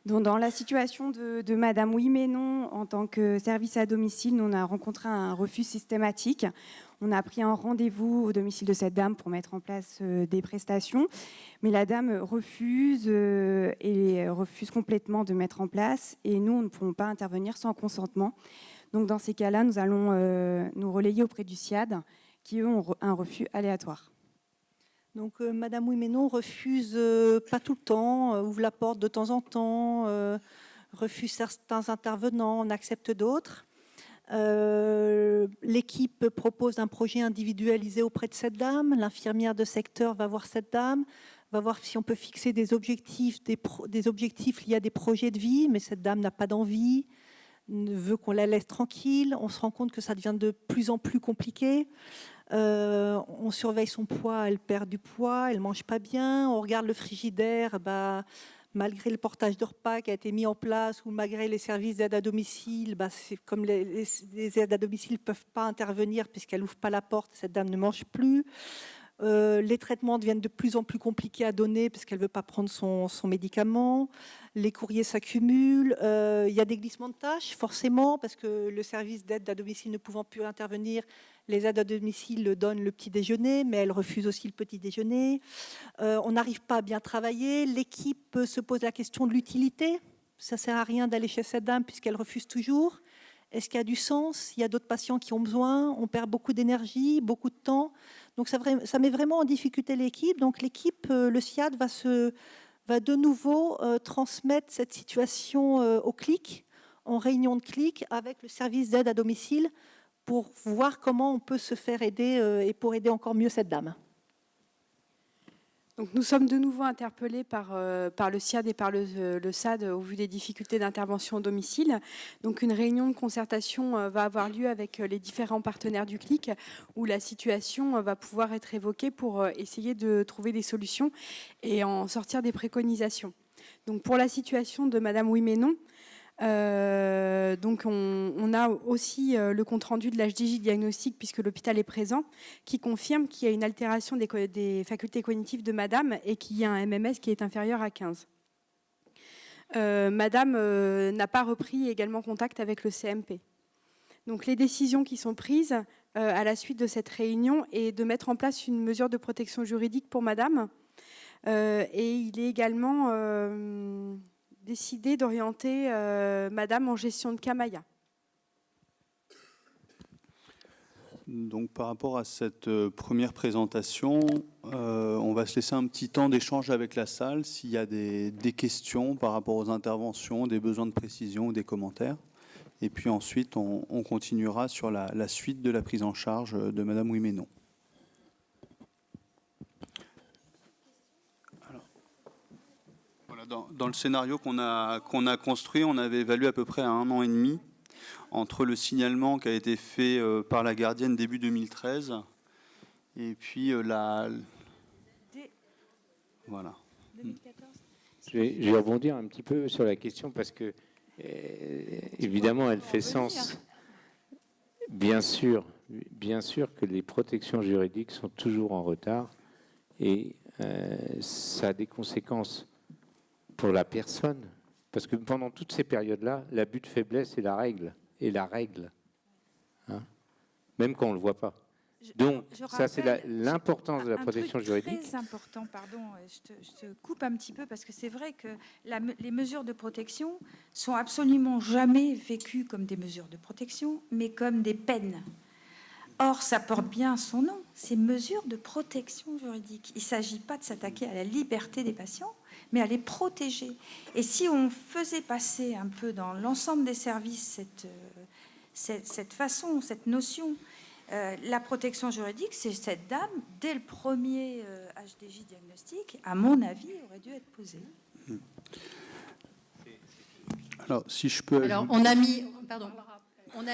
Donc, dans la situation de Madame Oui mais non, en tant que service à domicile, nous on a rencontré un refus systématique. On a pris un rendez-vous au domicile de cette dame pour mettre en place des prestations, mais la dame refuse et refuse complètement de mettre en place et nous, on ne pouvons pas intervenir sans consentement. Donc dans ces cas-là, nous allons nous relayer auprès du SIAD qui, eux, ont un refus aléatoire. Donc Madame Oui mais non refuse pas tout le temps, ouvre la porte de temps en temps, refuse certains intervenants, on accepte d'autres. L'équipe propose un projet individualisé auprès de cette dame. L'infirmière de secteur va voir cette dame, va voir si on peut fixer des objectifs liés à des projets de vie, mais cette dame n'a pas d'envie, veut qu'on la laisse tranquille. On se rend compte que ça devient de plus en plus compliqué. On surveille son poids, elle perd du poids, elle mange pas bien. On regarde le frigidaire, malgré le portage de repas qui a été mis en place ou malgré les services d'aide à domicile, c'est comme les aides à domicile ne peuvent pas intervenir puisqu'elles n'ouvrent pas la porte, cette dame ne mange plus. Les traitements deviennent de plus en plus compliqués à donner parce qu'elle ne veut pas prendre son médicament. Les courriers s'accumulent. Il y a des glissements de tâches, forcément, parce que le service d'aide à domicile ne pouvant plus intervenir, les aides à domicile donnent le petit déjeuner, mais elles refusent aussi le petit déjeuner. On n'arrive pas à bien travailler. L'équipe se pose la question de l'utilité. Ça ne sert à rien d'aller chez cette dame puisqu'elle refuse toujours. Est-ce qu'il y a du sens? Il y a d'autres patients qui ont besoin. On perd beaucoup d'énergie, beaucoup de temps. Donc ça met vraiment en difficulté l'équipe. Donc l'équipe, le SIAD, va de nouveau transmettre cette situation au CLIC, en réunion de CLIC, avec le service d'aide à domicile, pour voir comment on peut se faire aider et pour aider encore mieux cette dame. Donc nous sommes de nouveau interpellés par le SIAD et par le SAD au vu des difficultés d'intervention au domicile. Donc une réunion de concertation va avoir lieu avec les différents partenaires du CLIC où la situation va pouvoir être évoquée pour essayer de trouver des solutions et en sortir des préconisations. Donc pour la situation de Madame Oui-mais-non, donc on a aussi le compte-rendu de l'HDJ diagnostic, puisque l'hôpital est présent, qui confirme qu'il y a une altération des facultés cognitives de Madame et qu'il y a un MMS qui est inférieur à 15. Madame n'a pas repris également contact avec le CMP. Donc les décisions qui sont prises à la suite de cette réunion est de mettre en place une mesure de protection juridique pour Madame. Et il est également décidé d'orienter Madame en gestion de Camaya. Donc par rapport à cette première présentation, on va se laisser un petit temps d'échange avec la salle s'il y a des questions par rapport aux interventions, des besoins de précision ou des commentaires. Et puis ensuite, on continuera sur la suite de la prise en charge de Madame Oui-mais-non. Dans le scénario qu'on a construit, on avait évalué à peu près à 1 an et demi entre le signalement qui a été fait par la gardienne début 2013 et puis voilà. 2014. Je vais rebondir un petit peu sur la question parce que évidemment elle fait sens. Bien sûr que les protections juridiques sont toujours en retard et ça a des conséquences pour la personne, parce que pendant toutes ces périodes-là, l'abus de faiblesse est la règle, hein, même quand on ne le voit pas. Donc, ça, c'est l'importance de la protection juridique. Très important, pardon, je te coupe un petit peu, parce que c'est vrai que les mesures de protection sont absolument jamais vécues comme des mesures de protection, mais comme des peines. Or, ça porte bien son nom, c'est mesures de protection juridique. Il ne s'agit pas de s'attaquer à la liberté des patients, mais à les protéger. Et si on faisait passer un peu dans l'ensemble des services cette façon, cette notion, la protection juridique, c'est cette dame, dès le premier HDJ diagnostic, à mon avis, aurait dû être posée. Alors, si je peux... Alors, on a mis... Pardon. On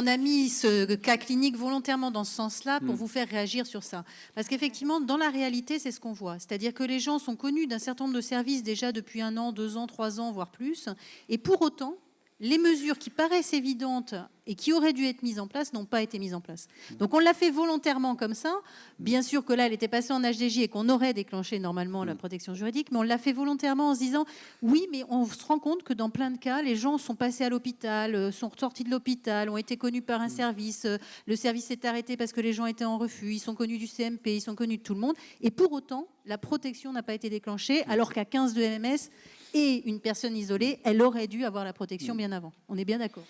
a mis ce cas clinique volontairement dans ce sens-là pour vous faire réagir sur ça. Parce qu'effectivement, dans la réalité, c'est ce qu'on voit. C'est-à-dire que les gens sont connus d'un certain nombre de services déjà depuis 1 an, 2 ans, 3 ans, voire plus. Et pour autant, les mesures qui paraissent évidentes et qui auraient dû être mises en place n'ont pas été mises en place. Donc on l'a fait volontairement comme ça. Bien sûr que là, elle était passée en HDJ et qu'on aurait déclenché normalement la protection juridique, mais on l'a fait volontairement en se disant oui, mais on se rend compte que dans plein de cas, les gens sont passés à l'hôpital, sont sortis de l'hôpital, ont été connus par un service, le service s'est arrêté parce que les gens étaient en refus, ils sont connus du CMP, ils sont connus de tout le monde, et pour autant, la protection n'a pas été déclenchée, alors qu'à 15 de MMS et une personne isolée, elle aurait dû avoir la protection bien avant. On est bien d'accord.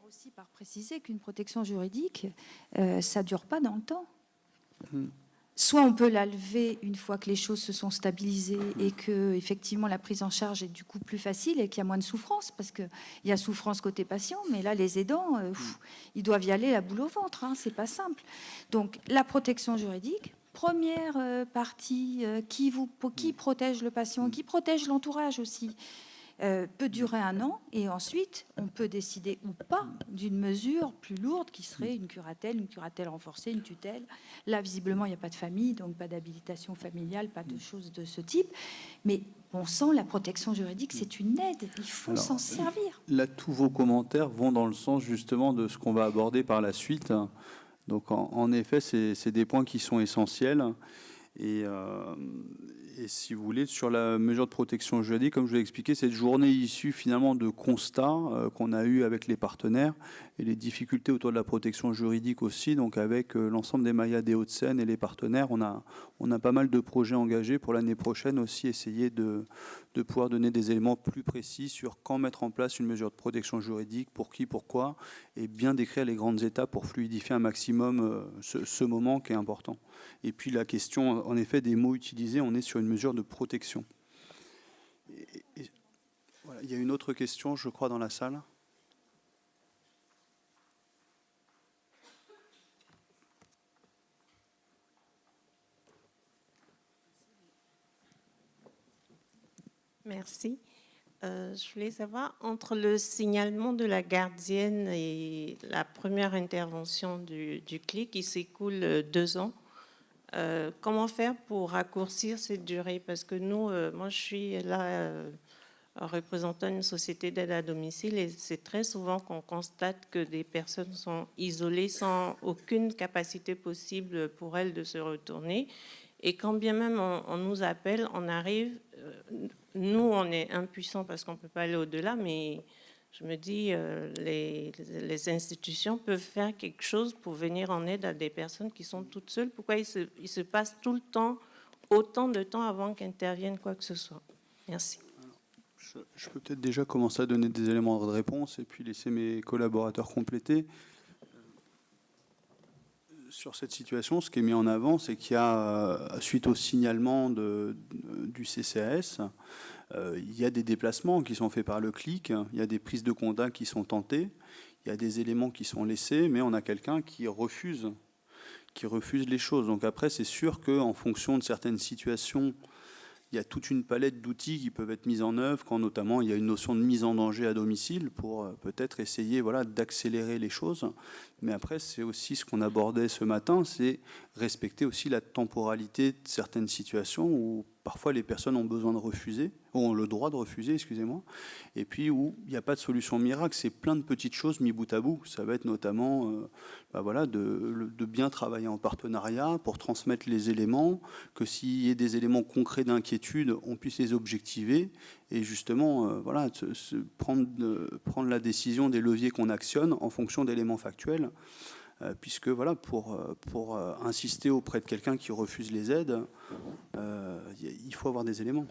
Aussi par préciser qu'une protection juridique, ça ne dure pas dans le temps. Soit on peut la lever une fois que les choses se sont stabilisées et que effectivement la prise en charge est du coup plus facile et qu'il y a moins de souffrance, parce qu'il y a souffrance côté patient, mais là les aidants, ils doivent y aller la boule au ventre, hein, c'est pas simple. Donc la protection juridique, première partie, qui protège le patient, qui protège l'entourage aussi. peut durer 1 an, et ensuite, on peut décider ou pas d'une mesure plus lourde qui serait une curatelle renforcée, une tutelle. Là, visiblement, il n'y a pas de famille, donc pas d'habilitation familiale, pas de choses de ce type. Mais on sent la protection juridique, c'est une aide, il faut s'en servir. Là, tous vos commentaires vont dans le sens justement de ce qu'on va aborder par la suite. Donc, en effet, c'est des points qui sont essentiels. Et si vous voulez, sur la mesure de protection juridique, comme je l'ai expliqué, cette journée issue finalement de constats qu'on a eu avec les partenaires et les difficultés autour de la protection juridique aussi. Donc avec l'ensemble des Mayas des Hauts-de-Seine et les partenaires, on a pas mal de projets engagés pour l'année prochaine aussi, essayer de pouvoir donner des éléments plus précis sur quand mettre en place une mesure de protection juridique, pour qui, pourquoi, et bien décrire les grandes étapes pour fluidifier un maximum ce moment qui est important. Et puis la question, en effet, des mots utilisés, on est sur une mesure de protection. Voilà, il y a une autre question, je crois, dans la salle. Merci. Je voulais savoir, entre le signalement de la gardienne et la première intervention du CLIC, il s'écoule 2 ans. Comment faire pour raccourcir cette durée? Parce que nous, moi je suis là représentant une société d'aide à domicile et c'est très souvent qu'on constate que des personnes sont isolées sans aucune capacité possible pour elles de se retourner. Et quand bien même on nous appelle, on arrive, nous on est impuissants parce qu'on ne peut pas aller au-delà, mais je me dis, les institutions peuvent faire quelque chose pour venir en aide à des personnes qui sont toutes seules. Pourquoi il se passe tout le temps, autant de temps avant qu'intervienne quoi que ce soit? Merci. Je peux peut-être déjà commencer à donner des éléments de réponse et puis laisser mes collaborateurs compléter. Sur cette situation, ce qui est mis en avant, c'est qu'il y a, suite au signalement du CCAS, il y a des déplacements qui sont faits par le CLIC, il y a des prises de contact qui sont tentées, il y a des éléments qui sont laissés, mais on a quelqu'un qui refuse les choses. Donc après, c'est sûr qu'en fonction de certaines situations, il y a toute une palette d'outils qui peuvent être mis en œuvre, quand notamment il y a une notion de mise en danger à domicile pour peut-être essayer d'accélérer les choses. Mais après, c'est aussi ce qu'on abordait ce matin, c'est respecter aussi la temporalité de certaines situations où parfois les personnes ont besoin de refuser, ont le droit de refuser, excusez-moi, et puis où il n'y a pas de solution miracle, c'est plein de petites choses mis bout à bout. Ça va être notamment de bien travailler en partenariat pour transmettre les éléments, que s'il y a des éléments concrets d'inquiétude, on puisse les objectiver et justement prendre la décision des leviers qu'on actionne en fonction d'éléments factuels. Puisque pour insister auprès de quelqu'un qui refuse les aides, il faut avoir des éléments.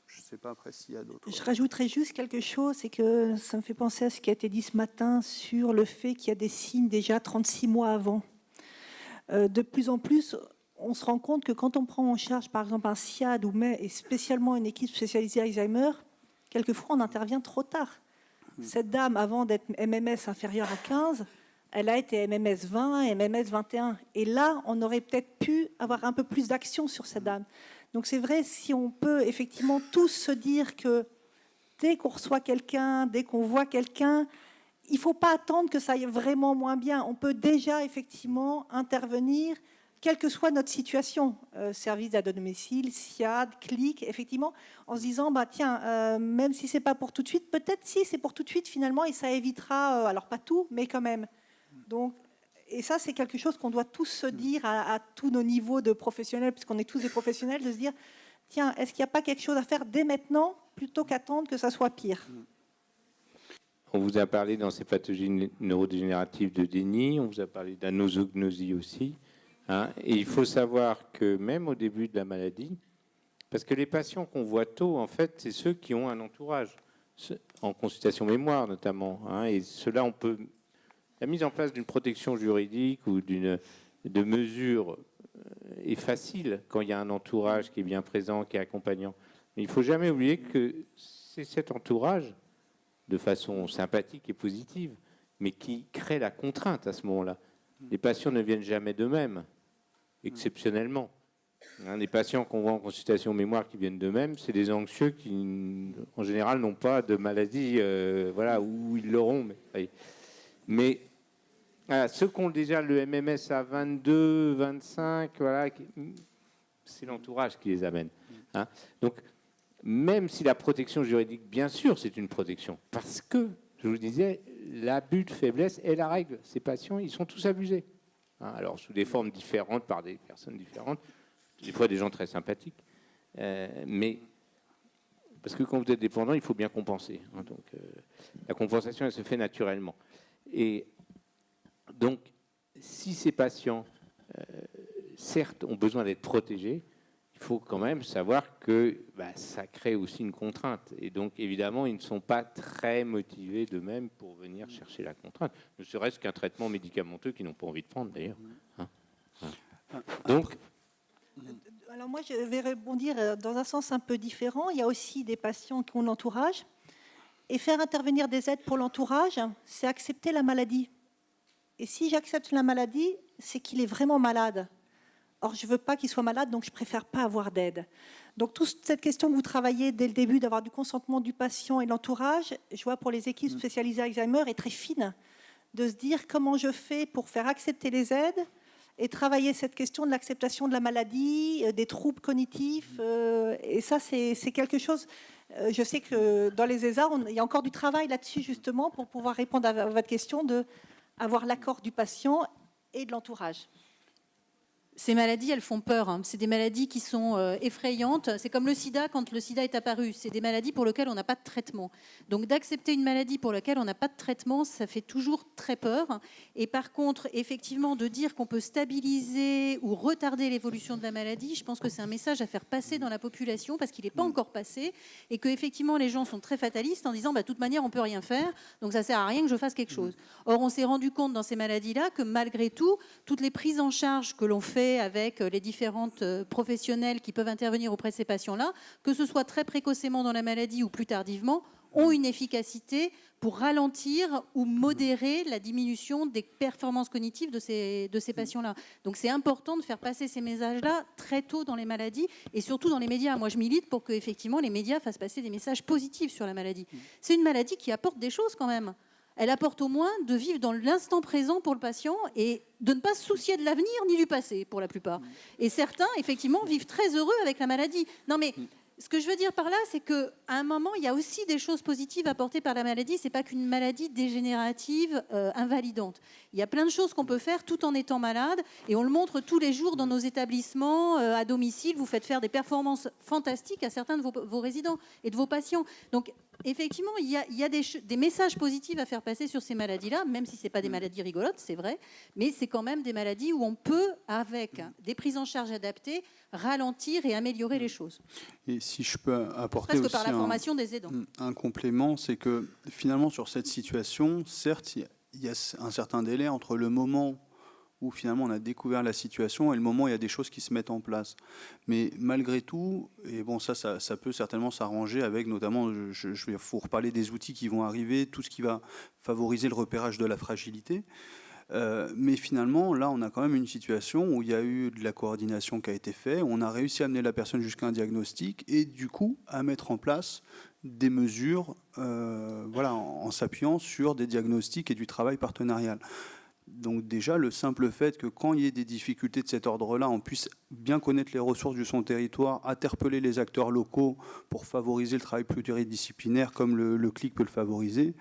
Je ne sais pas après s'il y a d'autres. Je rajouterais juste quelque chose, c'est que ça me fait penser à ce qui a été dit ce matin sur le fait qu'il y a des signes déjà 36 mois avant. De plus en plus, on se rend compte que quand on prend en charge par exemple un SIAD et spécialement une équipe spécialisée Alzheimer, quelquefois on intervient trop tard. Cette dame, avant d'être MMS inférieure à 15, elle a été MMS 20, MMS 21. Et là, on aurait peut-être pu avoir un peu plus d'action sur cette dame. Donc c'est vrai, si on peut effectivement tous se dire que dès qu'on reçoit quelqu'un, dès qu'on voit quelqu'un, il ne faut pas attendre que ça aille vraiment moins bien. On peut déjà effectivement intervenir, quelle que soit notre situation, service d'aide à domicile, SIAD, CLIC, effectivement, en se disant, même si ce n'est pas pour tout de suite, peut-être si c'est pour tout de suite finalement, et ça évitera, alors pas tout, mais quand même. Donc, et ça, c'est quelque chose qu'on doit tous se dire à tous nos niveaux de professionnels, puisqu'on est tous des professionnels, de se dire, tiens, est-ce qu'il n'y a pas quelque chose à faire dès maintenant, plutôt qu'attendre que ça soit pire? On vous a parlé dans ces pathologies neurodégénératives de déni, on vous a parlé d'anosognosie aussi. Et il faut savoir que même au début de la maladie, parce que les patients qu'on voit tôt, en fait, c'est ceux qui ont un entourage, en consultation mémoire notamment. Et cela, on peut... La mise en place d'une protection juridique ou de mesures est facile quand il y a un entourage qui est bien présent, qui est accompagnant. Mais il ne faut jamais oublier que c'est cet entourage, de façon sympathique et positive, mais qui crée la contrainte à ce moment-là. Les patients ne viennent jamais d'eux-mêmes, exceptionnellement. Les patients qu'on voit en consultation mémoire qui viennent d'eux-mêmes, c'est des anxieux qui, en général, n'ont pas de maladie, voilà, où ils l'auront. Mais voilà, ceux qui ont déjà le MMS à 22, 25, voilà, c'est l'entourage qui les amène. Hein. Donc, même si la protection juridique, bien sûr, c'est une protection, parce que, je vous disais, l'abus de faiblesse est la règle. Ces patients, ils sont tous abusés. Hein, alors, sous des formes différentes, par des personnes différentes, des fois des gens très sympathiques, mais parce que quand vous êtes dépendant, il faut bien compenser. Hein, donc, la compensation, elle se fait naturellement. Et donc, si ces patients, certes, ont besoin d'être protégés, il faut quand même savoir que ça crée aussi une contrainte. Et donc, évidemment, ils ne sont pas très motivés d'eux-mêmes pour venir chercher la contrainte. Ne serait-ce qu'un traitement médicamenteux qu'ils n'ont pas envie de prendre, d'ailleurs. Hein. Donc... Alors moi, je vais rebondir dans un sens un peu différent. Il y a aussi des patients qui ont l'entourage. Et faire intervenir des aides pour l'entourage, c'est accepter la maladie. Et si j'accepte la maladie, c'est qu'il est vraiment malade. Or, je ne veux pas qu'il soit malade, donc je préfère pas avoir d'aide. Donc, toute cette question que vous travaillez dès le début, d'avoir du consentement du patient et l'entourage, je vois pour les équipes spécialisées Alzheimer, est très fine. De se dire comment je fais pour faire accepter les aides et travailler cette question de l'acceptation de la maladie, des troubles cognitifs. Et ça, c'est quelque chose... Je sais que dans les ESA, il y a encore du travail là-dessus, justement, pour pouvoir répondre à votre question d'avoir l'accord du patient et de l'entourage. Ces maladies, elles font peur. Hein. C'est des maladies qui sont effrayantes. C'est comme le sida, quand le sida est apparu. C'est des maladies pour lesquelles on n'a pas de traitement. Donc d'accepter une maladie pour laquelle on n'a pas de traitement, ça fait toujours très peur. Et par contre, effectivement, de dire qu'on peut stabiliser ou retarder l'évolution de la maladie, je pense que c'est un message à faire passer dans la population parce qu'il n'est pas encore passé et qu'effectivement, les gens sont très fatalistes en disant de toute manière, on ne peut rien faire, donc ça ne sert à rien que je fasse quelque chose. Or, on s'est rendu compte dans ces maladies-là que malgré tout, toutes les prises en charge que l'on fait avec les différentes professionnels qui peuvent intervenir auprès de ces patients-là, que ce soit très précocement dans la maladie ou plus tardivement, ont une efficacité pour ralentir ou modérer la diminution des performances cognitives de ces patients-là. Donc c'est important de faire passer ces messages-là très tôt dans les maladies et surtout dans les médias. Moi, je milite pour que effectivement les médias fassent passer des messages positifs sur la maladie. C'est une maladie qui apporte des choses quand même. Elle apporte au moins de vivre dans l'instant présent pour le patient et de ne pas se soucier de l'avenir ni du passé pour la plupart. Et certains, effectivement, vivent très heureux avec la maladie. Non mais ce que je veux dire par là, c'est qu'à un moment, il y a aussi des choses positives apportées par la maladie. Ce n'est pas qu'une maladie dégénérative, invalidante. Il y a plein de choses qu'on peut faire tout en étant malade. Et on le montre tous les jours dans nos établissements, à domicile. Vous faites faire des performances fantastiques à certains de vos résidents et de vos patients. Donc, effectivement, il y a des messages positifs à faire passer sur ces maladies-là, même si ce n'est pas des maladies rigolotes, c'est vrai. Mais c'est quand même des maladies où on peut, avec des prises en charge adaptées, ralentir et améliorer les choses. Et si je peux apporter presque aussi par la formation des aidants. Un complément, c'est que finalement sur cette situation, certes, il y a un certain délai entre le moment où finalement on a découvert la situation et le moment où il y a des choses qui se mettent en place. Mais malgré tout, et bon ça peut certainement s'arranger avec notamment, je vais vous reparler des outils qui vont arriver, tout ce qui va favoriser le repérage de la fragilité. Mais finalement, là, on a quand même une situation où il y a eu de la coordination qui a été faite, on a réussi à amener la personne jusqu'à un diagnostic et du coup à mettre en place des mesures voilà, en s'appuyant sur des diagnostics et du travail partenarial. Donc déjà, le simple fait que quand il y ait des difficultés de cet ordre-là, on puisse bien connaître les ressources de son territoire, interpeller les acteurs locaux pour favoriser le travail pluridisciplinaire comme le CLIC peut le favoriser,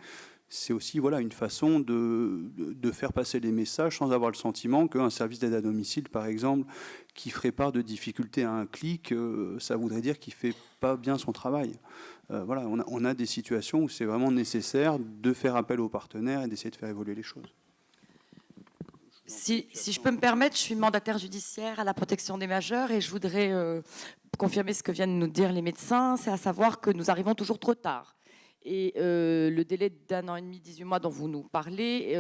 c'est aussi voilà, une façon de faire passer les messages sans avoir le sentiment qu'un service d'aide à domicile, par exemple, qui ferait part de difficultés à un CLIC, ça voudrait dire qu'il ne fait pas bien son travail. Voilà, on a des situations où c'est vraiment nécessaire de faire appel aux partenaires et d'essayer de faire évoluer les choses. Si je peux me permettre, je suis mandataire judiciaire à la protection des majeurs et je voudrais confirmer ce que viennent nous dire les médecins, c'est à savoir que nous arrivons toujours trop tard. Et le délai d'1 an et demi, 18 mois dont vous nous parlez,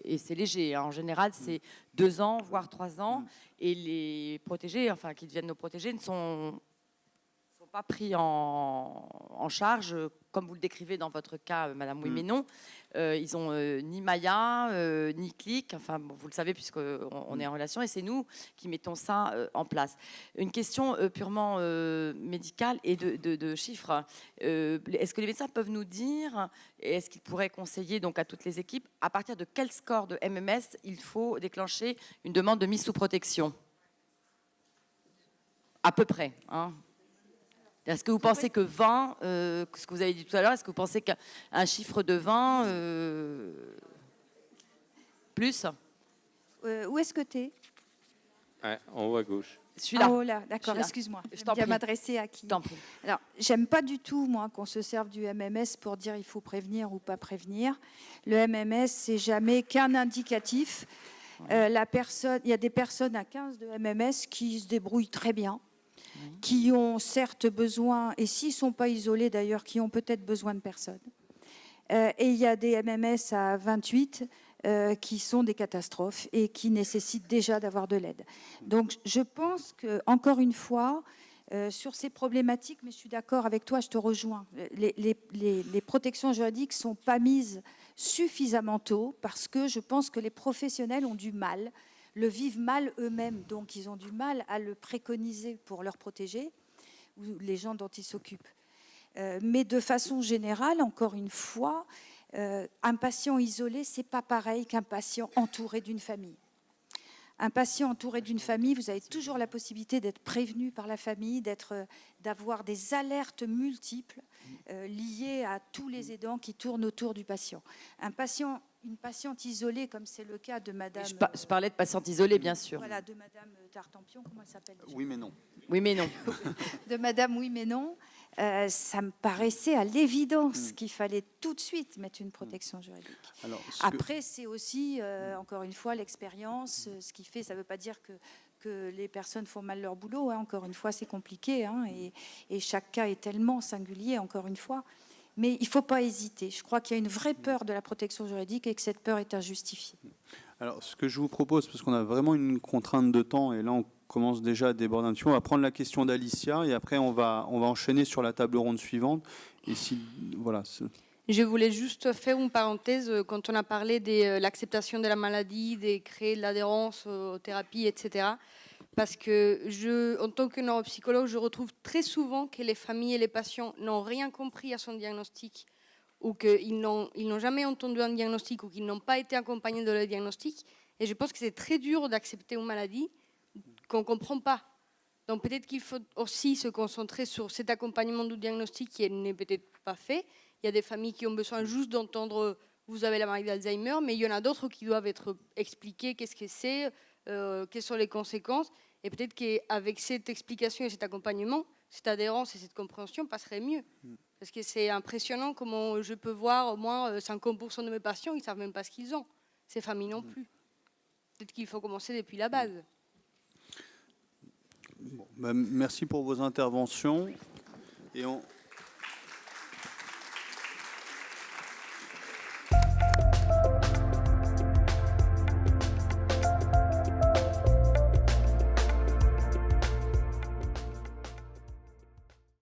et c'est léger, hein, en général c'est 2 ans, voire 3 ans, et les protégés, enfin qui deviennent nos protégés, ne sont pas pas pris en charge, comme vous le décrivez dans votre cas, Madame Oui mais non. Ils ont ni Maya, ni Click, enfin bon, vous le savez puisqu'on est en relation, et c'est nous qui mettons ça en place. Une question purement médicale et de chiffres. Est-ce que les médecins peuvent nous dire, et est-ce qu'ils pourraient conseiller donc à toutes les équipes, à partir de quel score de MMS il faut déclencher une demande de mise sous protection? À peu près, hein. Est-ce que vous pensez que 20, ce que vous avez dit tout à l'heure, est-ce que vous pensez qu'un chiffre de 20 plus? Où est-ce que tu es? Ouais, en haut à gauche. Celui-là. En haut là, d'accord, Celui-là. excuse-moi. Je Je t'en vais prie. m'adresser à qui? Je t'en prie. Alors, j'aime pas du tout, moi, qu'on se serve du MMS pour dire il faut prévenir ou pas prévenir. Le MMS, c'est jamais qu'un indicatif. Il y a des personnes à 15 de MMS qui se débrouillent très bien, qui ont certes besoin, et s'ils ne sont pas isolés d'ailleurs, qui ont peut-être besoin de personne. Et il y a des MMS à 28 qui sont des catastrophes et qui nécessitent déjà d'avoir de l'aide. Donc je pense que, encore une fois, sur ces problématiques, mais je suis d'accord avec toi, je te rejoins, les protections juridiques ne sont pas mises suffisamment tôt parce que je pense que les professionnels ont du mal, le vivent mal eux-mêmes, donc ils ont du mal à le préconiser pour leur protéger, ou les gens dont ils s'occupent. Mais de façon générale, encore une fois, un patient isolé, ce n'est pas pareil qu'un patient entouré d'une famille. Un patient entouré d'une famille, vous avez toujours la possibilité d'être prévenu par la famille, d'avoir des alertes multiples liées à tous les aidants qui tournent autour du patient. Une patiente isolée, comme c'est le cas de Madame... Je parlais de patiente isolée, bien sûr. Voilà, de Madame Tartampion, comment elle s'appelle déjà? Oui, mais non. Oui, mais non. De Madame Oui, mais non. Ça me paraissait à l'évidence qu'il fallait tout de suite mettre une protection juridique. Alors, Après, c'est aussi, encore une fois, l'expérience. Ce qui fait, ça ne veut pas dire que les personnes font mal leur boulot. Hein. Encore une fois, c'est compliqué. Hein, et chaque cas est tellement singulier, encore une fois. Mais il ne faut pas hésiter. Je crois qu'il y a une vraie peur de la protection juridique et que cette peur est injustifiée. Alors, ce que je vous propose, parce qu'on a vraiment une contrainte de temps, et là, on commence déjà à déborder un petit peu, on va prendre la question d'Alicia, et après, on va enchaîner sur la table ronde suivante. Et si, voilà. Je voulais juste faire une parenthèse quand on a parlé de l'acceptation de la maladie, de créer de l'adhérence aux thérapies, etc. Parce que en tant que neuropsychologue, je retrouve très souvent que les familles et les patients n'ont rien compris à son diagnostic, ou qu'ils n'ont jamais entendu un diagnostic, ou qu'ils n'ont pas été accompagnés de le diagnostic. Et je pense que c'est très dur d'accepter une maladie qu'on ne comprend pas. Donc peut-être qu'il faut aussi se concentrer sur cet accompagnement du diagnostic qui n'est peut-être pas fait. Il y a des familles qui ont besoin juste d'entendre « vous avez la maladie d'Alzheimer », mais il y en a d'autres qui doivent être expliqués qu'est-ce que c'est, quelles sont les conséquences. Et peut-être qu'avec cette explication et cet accompagnement, cette adhérence et cette compréhension passerait mieux. Parce que c'est impressionnant comment je peux voir au moins 50% de mes patients, ils ne savent même pas ce qu'ils ont. Ces familles non plus. Peut-être qu'il faut commencer depuis la base. Bon, merci pour vos interventions. Et on